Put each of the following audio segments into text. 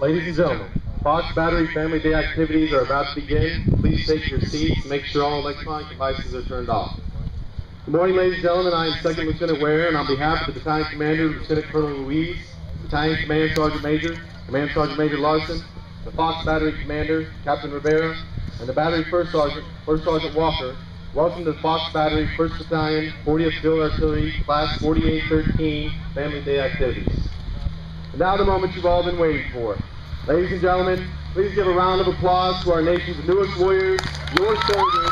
Ladies and gentlemen, Fox Battery Family Day activities are about to begin. Please take your seats. Make sure all electronic devices are turned off. Good morning, ladies and gentlemen. I am Second Lieutenant Ware, and on behalf of the Battalion Commander, Lieutenant Colonel Louise, Battalion Command Sergeant Major Larson, the Fox Battery Commander, Captain Rivera, and the Battery First Sergeant Walker, welcome to the Fox Battery 1st Battalion, 40th Field Artillery, Class 4813 Family Day activities. And now the moment you've all been waiting for. Ladies and gentlemen, please give a round of applause to our nation's newest warriors, your soldiers.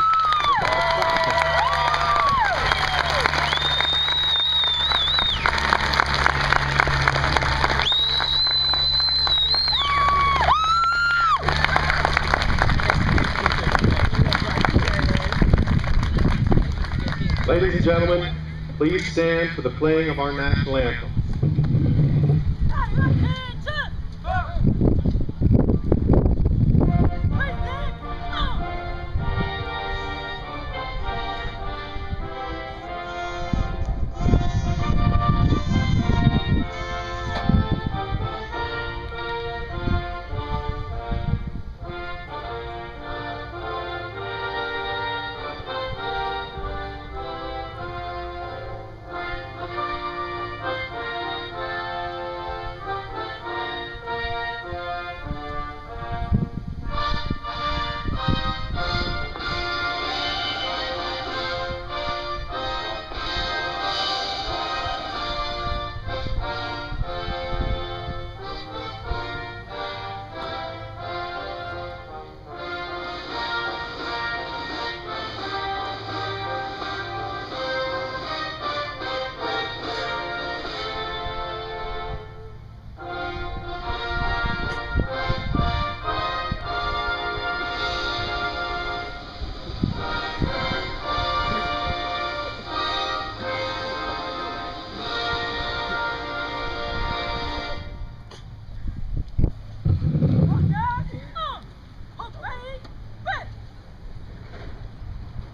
Ladies and gentlemen, please stand for the playing of our national anthem.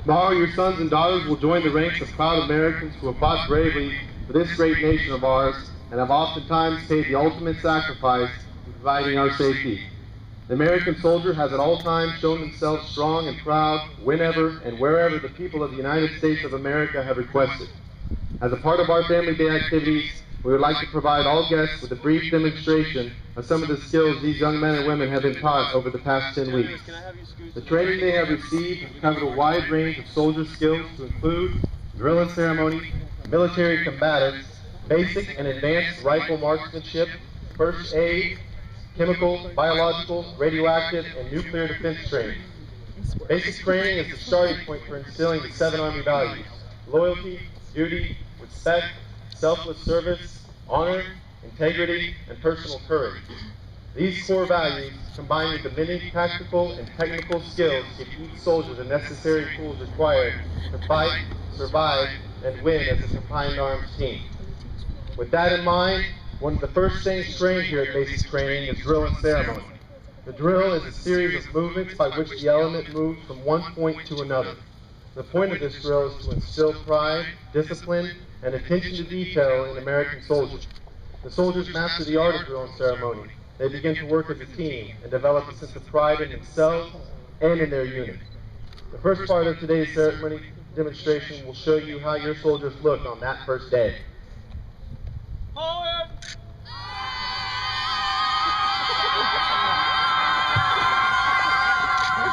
Tomorrow, your sons and daughters will join the ranks of proud Americans who have fought bravely for this great nation of ours and have oftentimes paid the ultimate sacrifice in providing our safety. The American soldier has at all times shown themselves strong and proud whenever and wherever the people of the United States of America have requested. As a part of our Family Day activities, we would like to provide all guests with a brief demonstration of some of the skills these young men and women have been taught over the past 10 weeks. The training they have received has covered a wide range of soldier skills to include drill and ceremony, military combatives, basic and advanced rifle marksmanship, first aid, chemical, biological, radioactive, and nuclear defense training. Basic training is the starting point for instilling the 7 Army values: loyalty, duty, respect, selfless service, honor, integrity, and personal courage. These core values, combined with the many tactical and technical skills, give each soldier the necessary tools required to fight, survive, and win as a combined arms team. With that in mind, one of the first things trained here at basic training is drill and ceremony. The drill is a series of movements by which the element moves from one point to another. The point of this drill is to instill pride, discipline, and attention to detail in American soldiers. The soldiers master the art of drill and ceremony. They begin to work as a team and develop a sense of pride in themselves and in their unit. The first part of today's ceremony demonstration will show you how your soldiers look on that first day. Forward!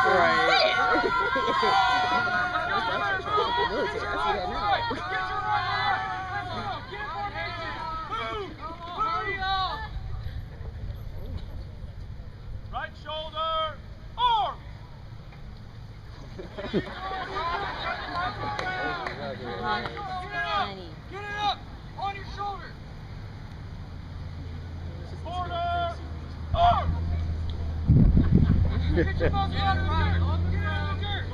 Right. Honey. Get it up! On your shoulder! Order! Arm! Get your muscles out of the dirt! Get it out of the dirt!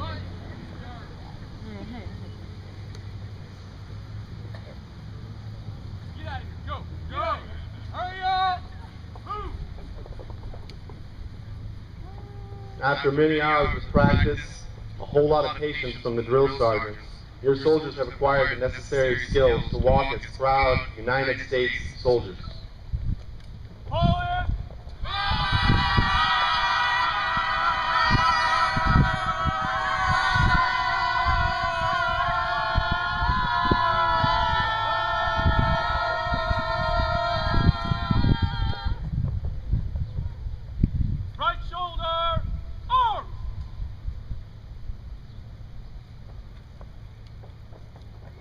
Get out of here! Go! Go! Hurry up! Move! After many hours of practice, a whole lot of patience from the drill sergeants, your soldiers have acquired the necessary skills to walk as proud United States soldiers. Hold it! Right shoulder, arms!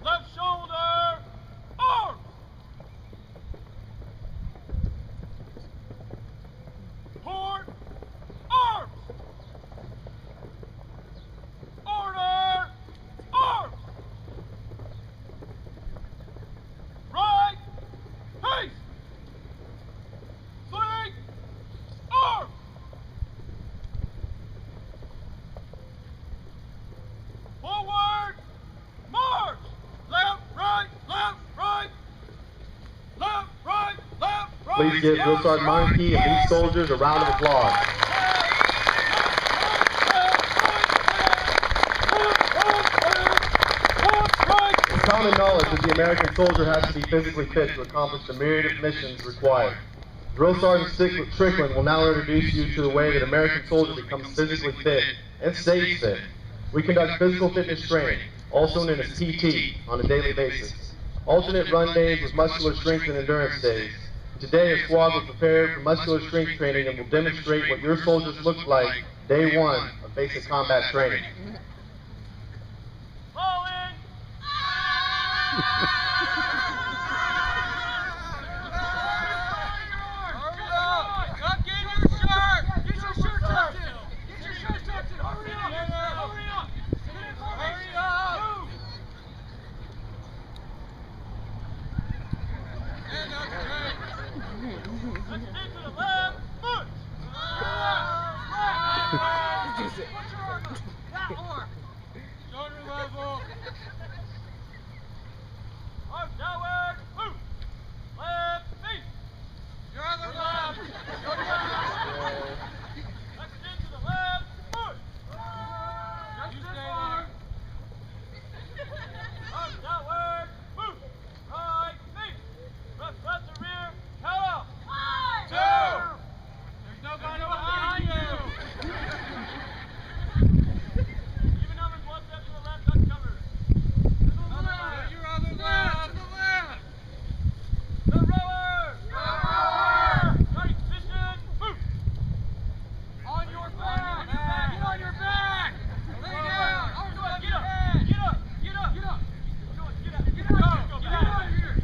Left shoulder, arms! Port, arms! Order, arms! Right, haste! Swing, arms! Forward, march! Left, right, left, right! Left, right, left, right! Please give Drill Sergeant Monkey and these soldiers a round of applause. It's common knowledge that the American soldier has to be physically fit to accomplish the myriad of missions required. Drill Sergeant Strickland will now introduce you to the way that American soldier becomes physically fit and stays fit. We conduct physical fitness training, also known as PT, on a daily basis. Alternate run days with muscular strength and endurance days. Today, a squad will prepare for muscular strength training and will demonstrate what your soldiers look like day one of basic combat training. Falling! Hurry up! Tuck in your shirt! Get your shirt tucked in! Get your shirt tucked in! Hurry up! Hurry up! Hurry up! Stand up straight! Let's stick to the left foot! Put your arm up! That arm! Shoulder level! Arms downward! Move! Left feet! Your other left! Your left! Let's stick to the left foot! Just this far! Arms downward! Move! Right feet! Left front to rear! Count out! 1, 2! There's nobody behind you! Even numbers 1 step to the left, uncovered. Your other left! To the left! The rower! Rower! Right position, move! On your back! Get on your back! Lay down! Arms up! Get up! Get up! Get up! Get up! Get up! Get up! Get out of here!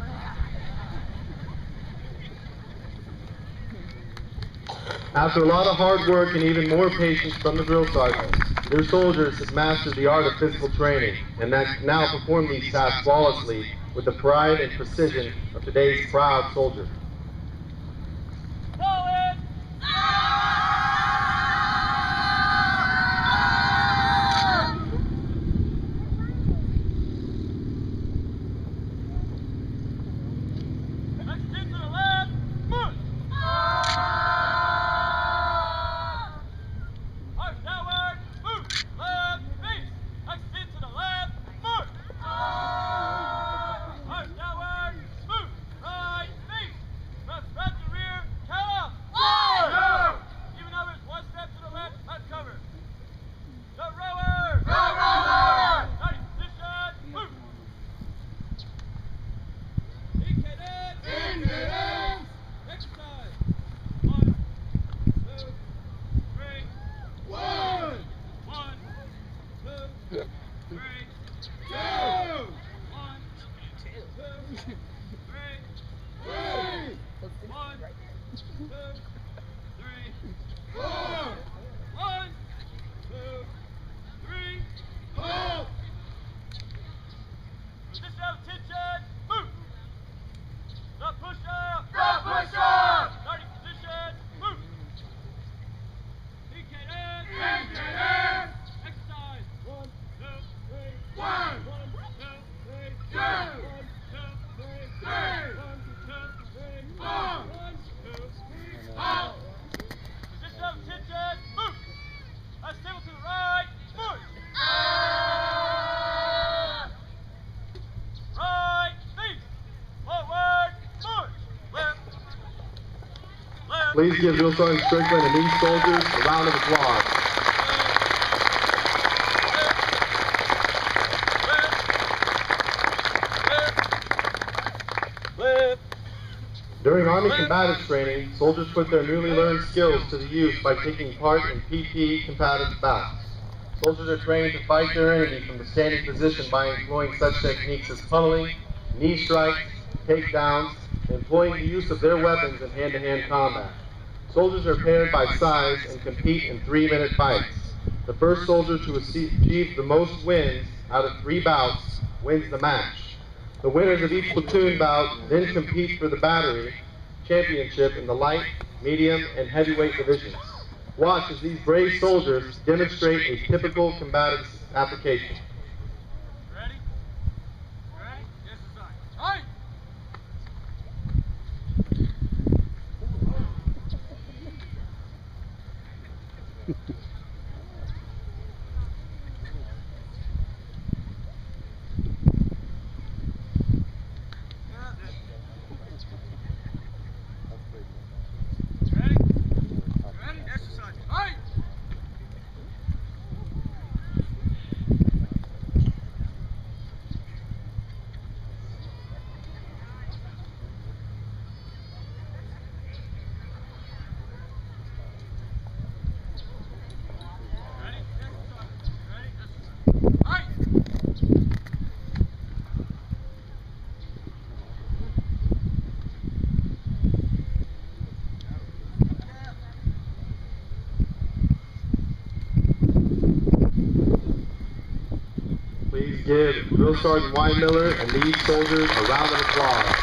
After a lot of hard work and even more patience from the drill sergeants, your soldiers have mastered the art of physical training and now perform these tasks flawlessly with the pride and precision of today's proud soldier. Falling! Let's stick to the left foot! Arms downward, move! Left feet! Let's stick to the left foot! Arms downward, move! Right feet! Left front to rear, count out! 1! 2! Even numbers, 1 step to the left, uncovered. The rower! Rower! Right position, move! In-cadence! Exercise! 1, 2, 3. 1! 1, 2, 3. 2! 1, 2, 3. 3! 1, 2, 3. 4! 1, 2, 3. Please give Drill Sergeant Strickland and these soldiers a round of applause. During Army combative training, soldiers put their newly learned skills to the use by taking part in PP combative bouts. Soldiers are trained to fight their enemy from the standing position by employing such techniques as pummeling, knee strikes, takedowns, and employing the use of their weapons in hand-to-hand combat. Soldiers are paired by size and compete in 3-minute fights. The first soldier to achieve the most wins out of 3 bouts wins the match. The winners of each platoon bout then compete for the battery championship in the light, medium, and heavyweight divisions. Watch as these brave soldiers demonstrate a typical combative application. Ready? Ready? Yes, sir. Aye! Ready? Ready? Exercise. Aye! Ready? Exercise. Ready? Exercise. Aye! Please give Drill Sergeant Weinmiller and these soldiers a round of applause.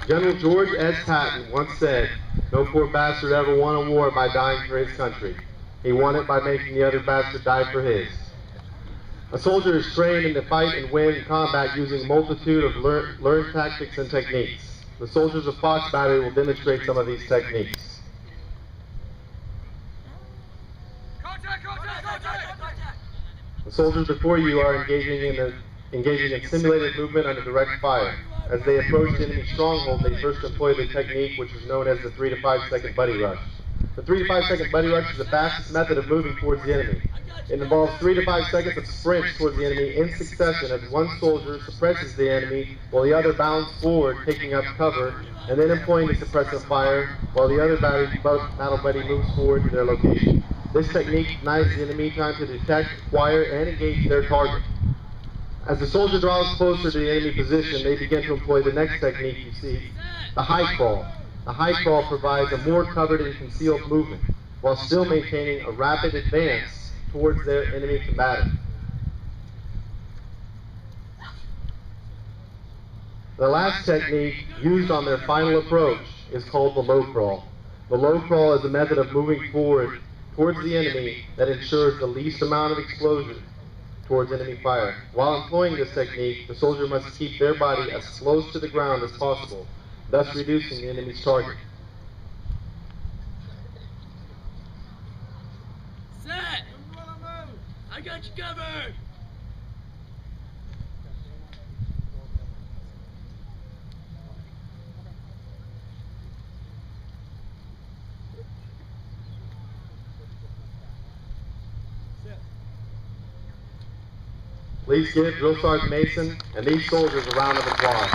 General George S. Patton once said, "No poor bastard ever won a war by dying for his country. He won it by making the other bastard die for his." A soldier is trained in to fight and win in combat using a multitude of learned tactics and techniques. The soldiers of Fox Battery will demonstrate some of these techniques. Contact! Contact! Contact! Contact! The soldiers before you are engaging in simulated movement under direct fire. As they approach the enemy stronghold, they first employ the technique which is known as the 3 to 5 second buddy rush. The 3 to 5 second buddy rush is the fastest method of moving towards the enemy. It involves 3 to 5 seconds of sprints towards the enemy in succession as one soldier suppresses the enemy while the other bounds forward, taking up cover, and then employing the suppressive fire while the other battle buddy moves forward to their location. This technique denies the enemy time to detect, acquire, and engage their target. As the soldier draws closer to the enemy position, they begin to employ the next technique you see, the high crawl. The high crawl provides a more covered and concealed movement, while still maintaining a rapid advance towards their enemy combatant. The last technique used on their final approach is called the low crawl. The low crawl is a method of moving forward towards the enemy that ensures the least amount of exposure towards enemy fire. While employing this technique, the soldier must keep their body as close to the ground as possible, thus reducing the enemy's target. Set! I got you covered! Please give Drill Sergeant Mason and these soldiers a round of applause.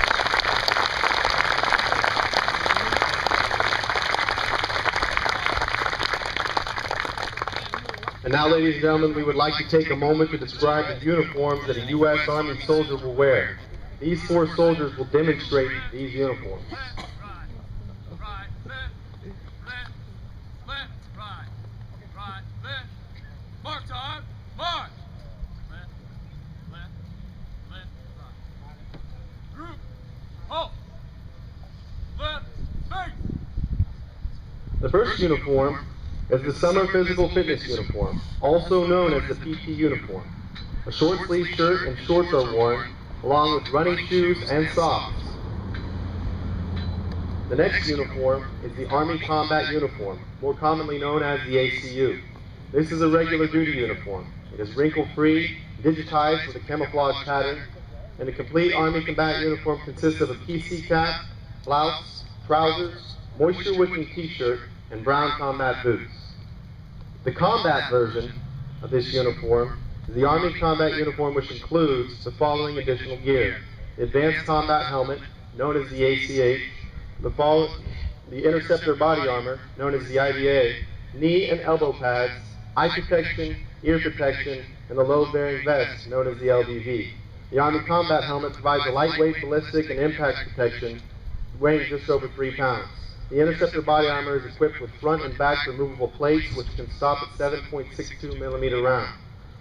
And now, ladies and gentlemen, we would like to take a moment to describe the uniforms that a U.S. Army soldier will wear. These 4 soldiers will demonstrate these uniforms. Left, right, left, left, right, left. Mark time, march! Left, right. Group, halt! Left, face! The first uniform is the Summer Physical Fitness Uniform, also known as the PT uniform. A short sleeve shirt and shorts are worn, along with running shoes and socks. The next uniform is the Army Combat Uniform, more commonly known as the ACU. This is a regular duty uniform. It is wrinkle-free, digitized with a camouflage pattern. And the complete Army combat uniform consists of a PC cap, blouse, trousers, moisture-wicking t-shirt, and brown combat boots. The combat version of this uniform is the Army combat uniform, which includes the following additional gear: the Advanced Combat Helmet, known as the ACH, the Interceptor Body Armor, known as the IBA, knee and elbow pads, eye protection, ear protection, and the load-bearing vest, known as the LBV. The Army Combat Helmet provides a lightweight ballistic and impact protection, weighing just over 3 pounds. The Interceptor Body Armor is equipped with front and back removable plates, which can stop at 7.62 millimeter round.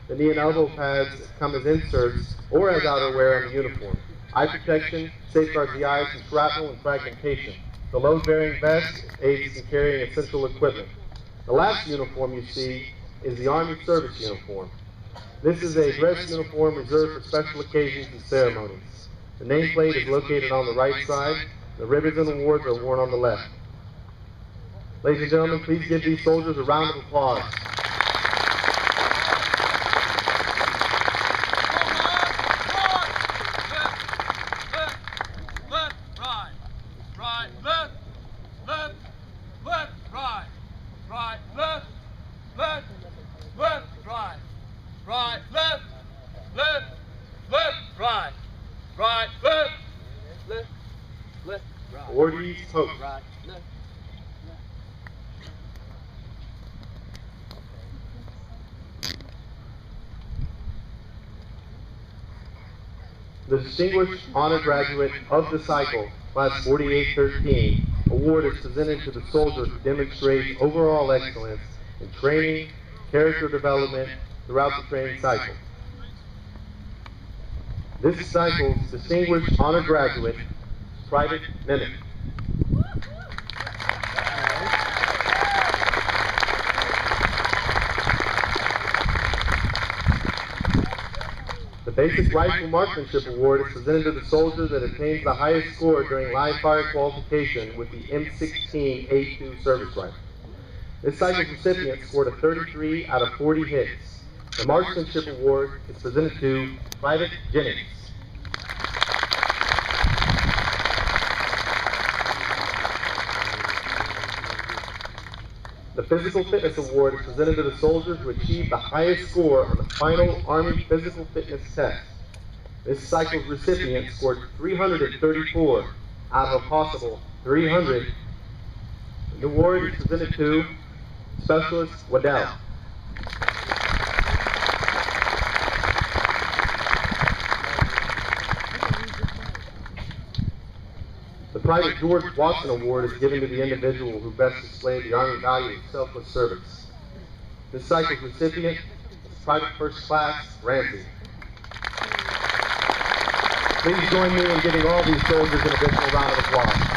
The knee and elbow pads come as inserts or as outerwear on the uniform. Eye protection safeguards the eyes from shrapnel and fragmentation. The load-bearing vest aids in carrying essential equipment. The last uniform you see is the Army Service Uniform. This is a dress uniform reserved for special occasions and ceremonies. The nameplate is located on the right side. The ribbons and awards are worn on the left. Ladies and gentlemen, please give these soldiers a round of applause. Awardees, pose. The Distinguished Honor Graduate of the Cycle, Class 4813, award is presented to the soldier who demonstrates overall excellence in training, character development throughout the training cycle. This cycle's Distinguished Honor Graduate, Private Mimic. The Basic Rifle Marksmanship Award is presented to the soldier that attains the highest score during live fire qualification with the M16A2 service rifle. This cycle's recipient scored a 33 out of 40 hits. The Marksmanship Award is presented to Private Jennings. The Physical Fitness Award is presented to the soldiers who achieved the highest score on the final Army Physical Fitness Test. This cycle's recipient scored 334 out of a possible 300. The award is presented to Specialist Waddell. The Private George Watson Award is given to the individual who best displayed the Army value of selfless service. This cycle's recipient is Private First Class Ramsey. Please join me in giving all these soldiers an additional round of applause.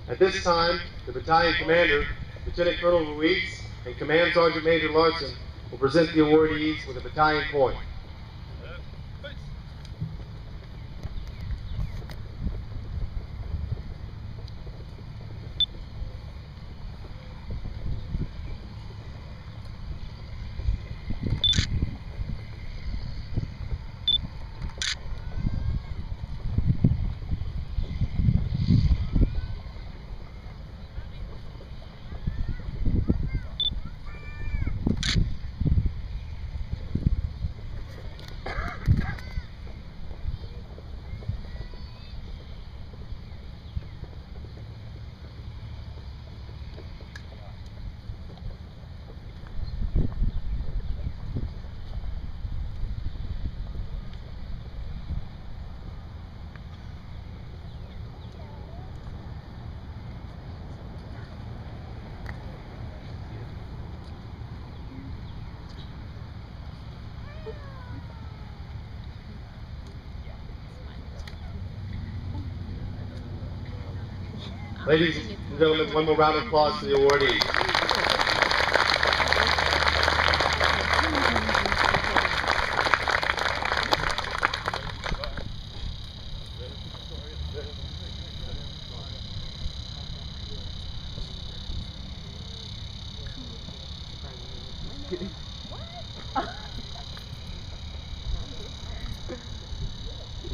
At this time, the battalion commander, Lieutenant Colonel Ruiz, and Command Sergeant Major Larson will present the awardees with a battalion point. Ladies and gentlemen, one more round of applause for the awardees.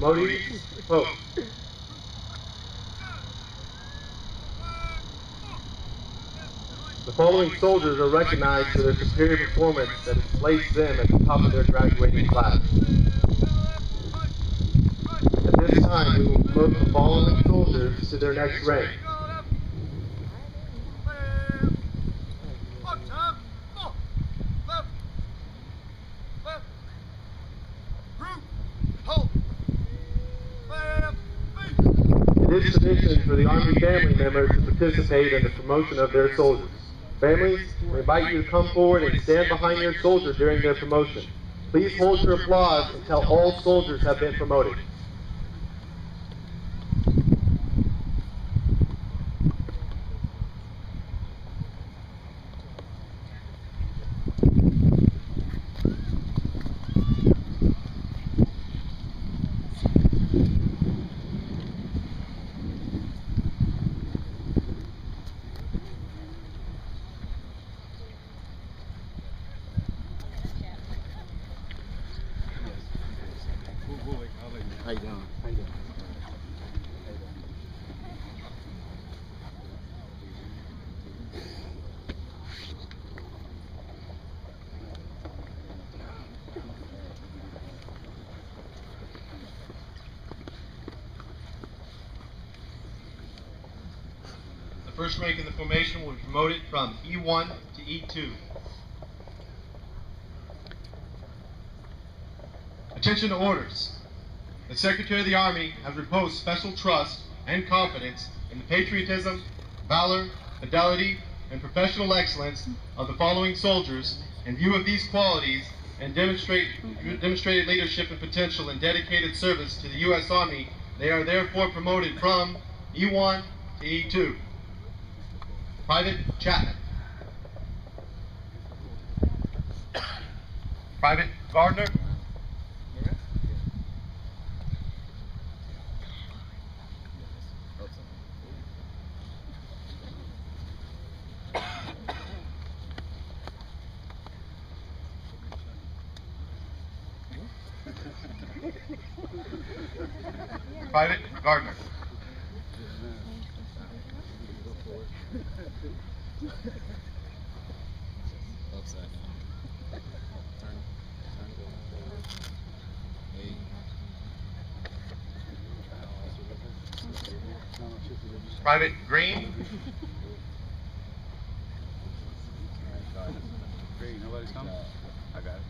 Promotees, vote. The following soldiers are recognized for their superior performance that has placed them at the top of their graduating class. At this time, we will promote the following soldiers to their next rank. It is tradition for the Army family members to participate in the promotion of their soldiers. Families, we invite you to come forward and stand behind your soldier during their promotion. Please hold your applause until all soldiers have been promoted. How you doing? The first rank in the formation will be promoted from E1 to E2. Attention to orders. The Secretary of the Army has reposed special trust and confidence in the patriotism, valor, fidelity, and professional excellence of the following soldiers. In view of these qualities and demonstrated leadership and potential and dedicated service to the U.S. Army, they are therefore promoted from E1 to E2. Private Chapman. Private Gardner. Private Gardner. Private Green. Green, nobody's coming? I got it.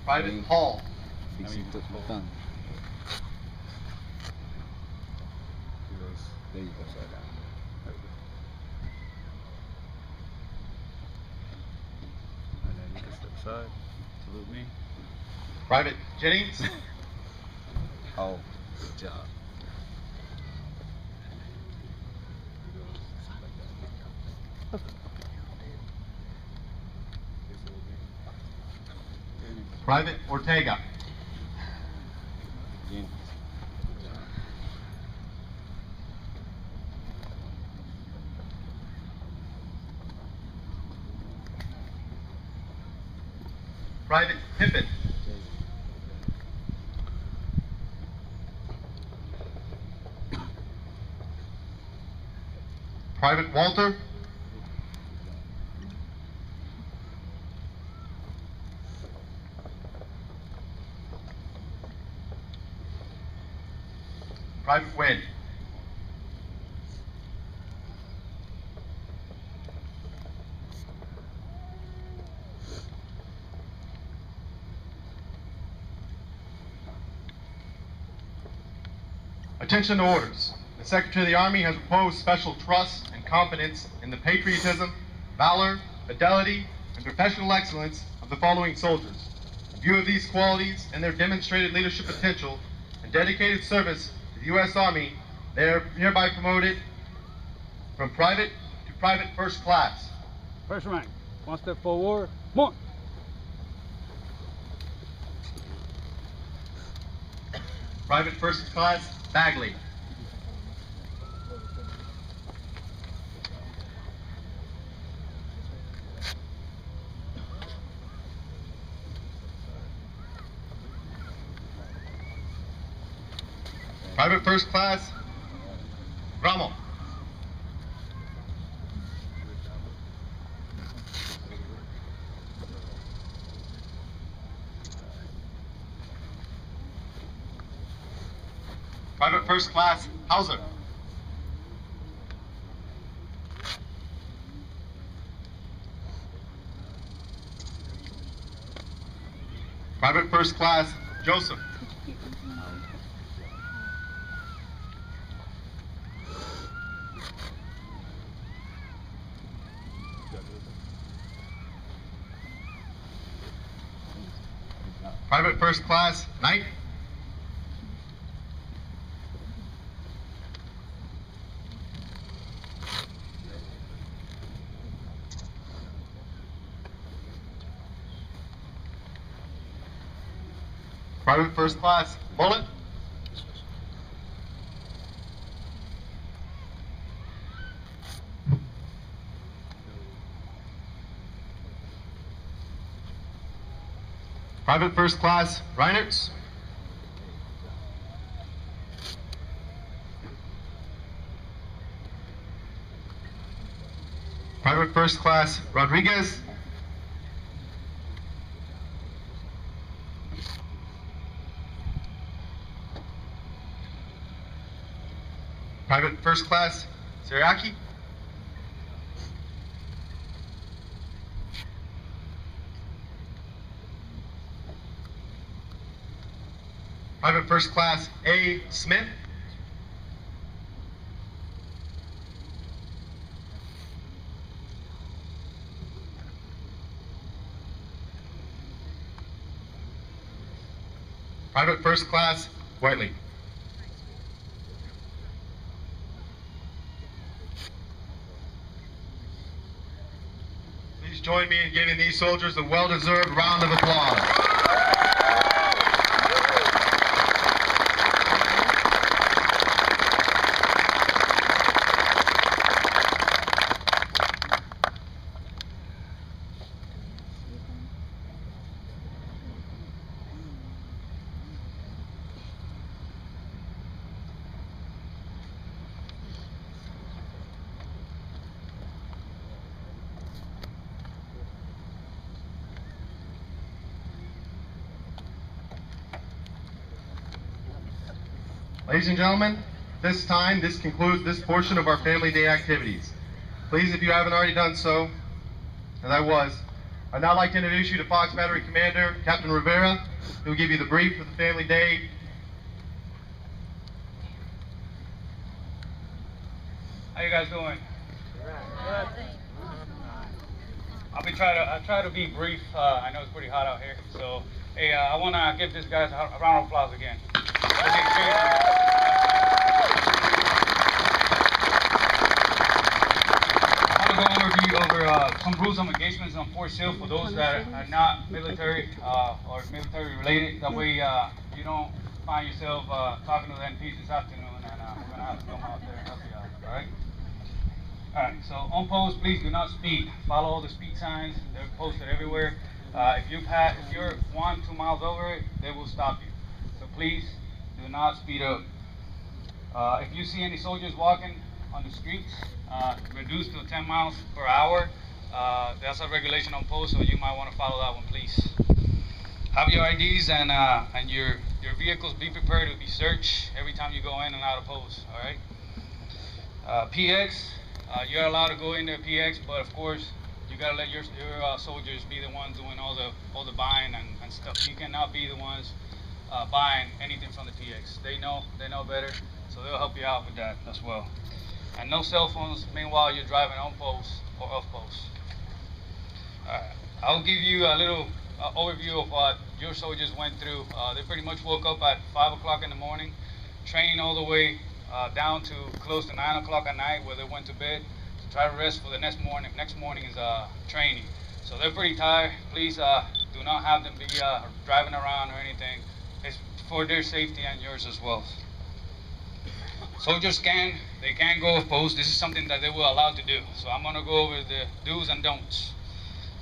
Private Hall. There you go, sorry down. And then you can step aside, salute me. Private Jennings. Oh, good job. Private Ortega. Private Pippin. Private Walter. Private Wynn. Attention to orders. The Secretary of the Army has reposed special trust and confidence in the patriotism, valor, fidelity, and professional excellence of the following soldiers. In view of these qualities and their demonstrated leadership potential and dedicated service to the U.S. Army, they are hereby promoted from private to private first class. First rank, one step forward, march. Private first class, Bagley. Private First Class Ramo. Private First Class Hauser. Private First Class Joseph. Private First Class Knight. Private First Class Bullet. Private First Class Reinertz. Private First Class Rodriguez. Private First Class Siriaki. Private First Class A. Smith. Private First Class Whiteley. Please join me in giving these soldiers a well-deserved round of applause. Ladies and gentlemen, this concludes this portion of our Family Day activities. Please, if you haven't already done so, as I was, I'd now like to introduce you to Fox Battery Commander, Captain Rivera, who will give you the brief for the Family Day. How you guys doing? I'll try to be brief. I know it's pretty hot out here, so hey, I want to give these guys a round of applause again. I want to go over some rules of engagements on Fort Sill for those that are not military or military related. That way you don't find yourself talking to the NPs this afternoon, and we're going to have to come out there and help you out, all right? Alright, so on post, please do not speed. Follow all the speed signs. They're posted everywhere. If you're 1-2 miles over it, they will stop you. So please do not speed up. If you see any soldiers walking on the streets, reduce to 10 miles per hour. That's a regulation on post, so you might want to follow that one, please. Have your IDs and your vehicles be prepared to be searched every time you go in and out of post. All right. PX. You're allowed to go into PX, but of course you gotta let your soldiers be the ones doing all the buying and stuff. You cannot be the ones buying anything from the PX. They know better, so they'll help you out with that as well. And no cell phones. Meanwhile, you're driving on post or off post. I'll give you a little overview of what your soldiers went through. They pretty much woke up at 5 o'clock in the morning, trained all the way down to close to 9 o'clock at night, where they went to bed to try to rest for the next morning. Next morning is training, so they're pretty tired. Please do not have them be driving around or anything. It's for their safety and yours as well. Soldiers can go off post. This is something that they were allowed to do. So I'm going to go over the do's and don'ts.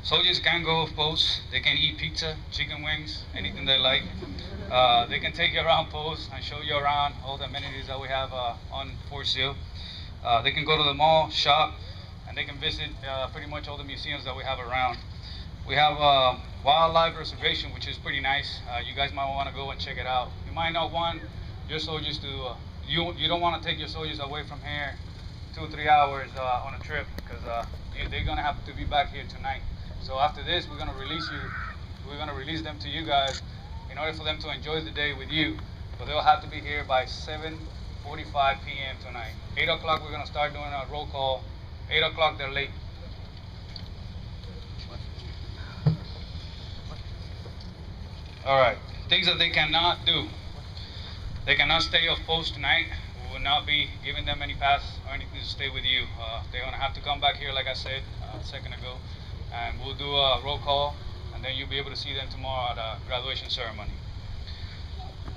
Soldiers can go off post. They can eat pizza, chicken wings, anything they like. They can take you around post and show you around all the amenities that we have on Fort Sill. They can go to the mall, shop, and they can visit pretty much all the museums that we have around. We have wildlife reservation, which is pretty nice. You guys might want to go and check it out. You might not want your soldiers to, you don't want to take your soldiers away from here 2-3 hours on a trip, because they're gonna have to be back here tonight. So after this, we're gonna release you. We're gonna release them to you guys in order for them to enjoy the day with you. But they'll have to be here by 7:45 p.m. tonight. 8 o'clock, we're gonna start doing a roll call. 8 o'clock, they're late. All right, things that they cannot do. They cannot stay off post tonight. We will not be giving them any pass or anything to stay with you. They're gonna have to come back here, like I said a second ago, and we'll do a roll call, and then you'll be able to see them tomorrow at a graduation ceremony.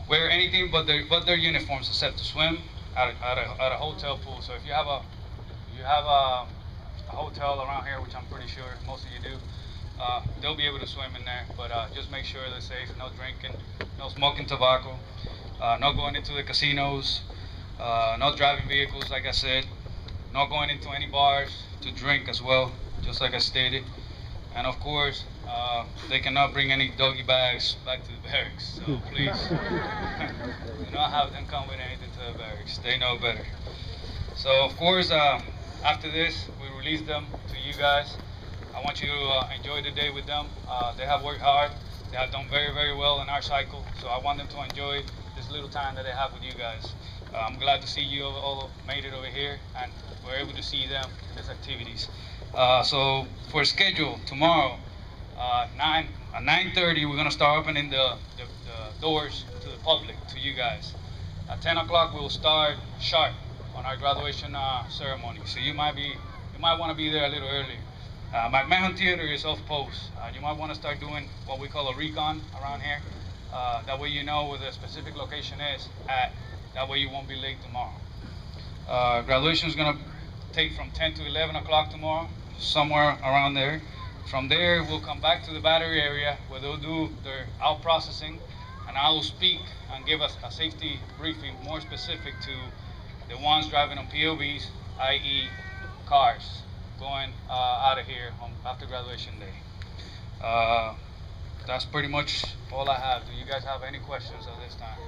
Wear anything but their uniforms except to swim at a hotel pool. So if you have a hotel around here, which I'm pretty sure most of you do, they'll be able to swim in there, but just make sure they're safe. No drinking, no smoking tobacco, no going into the casinos, no driving vehicles, like I said, no going into any bars to drink as well, just like I stated. And of course, they cannot bring any doggy bags back to the barracks, so please do not have them come with anything to the barracks. They know better. So of course, after this, we release them to you guys. I want you to enjoy the day with them. They have worked hard. They have done very, very well in our cycle. So I want them to enjoy this little time that they have with you guys. I'm glad to see you all made it over here, and we're able to see them in these activities. So for schedule, tomorrow, at 9:30, we're gonna start opening the doors to the public, to you guys. At 10 o'clock, we'll start sharp on our graduation ceremony. So you might want to be there a little earlier. McMahon Theater is off post. You might want to start doing what we call a recon around here. That way you know where the specific location is at. That way you won't be late tomorrow. Graduation is going to take from 10 to 11 o'clock tomorrow, somewhere around there. From there, we'll come back to the battery area where they'll do their out processing, and I will speak and give us a safety briefing more specific to the ones driving on POVs, i.e. cars, going out of here after graduation day. That's pretty much all I have. Do you guys have any questions at this time?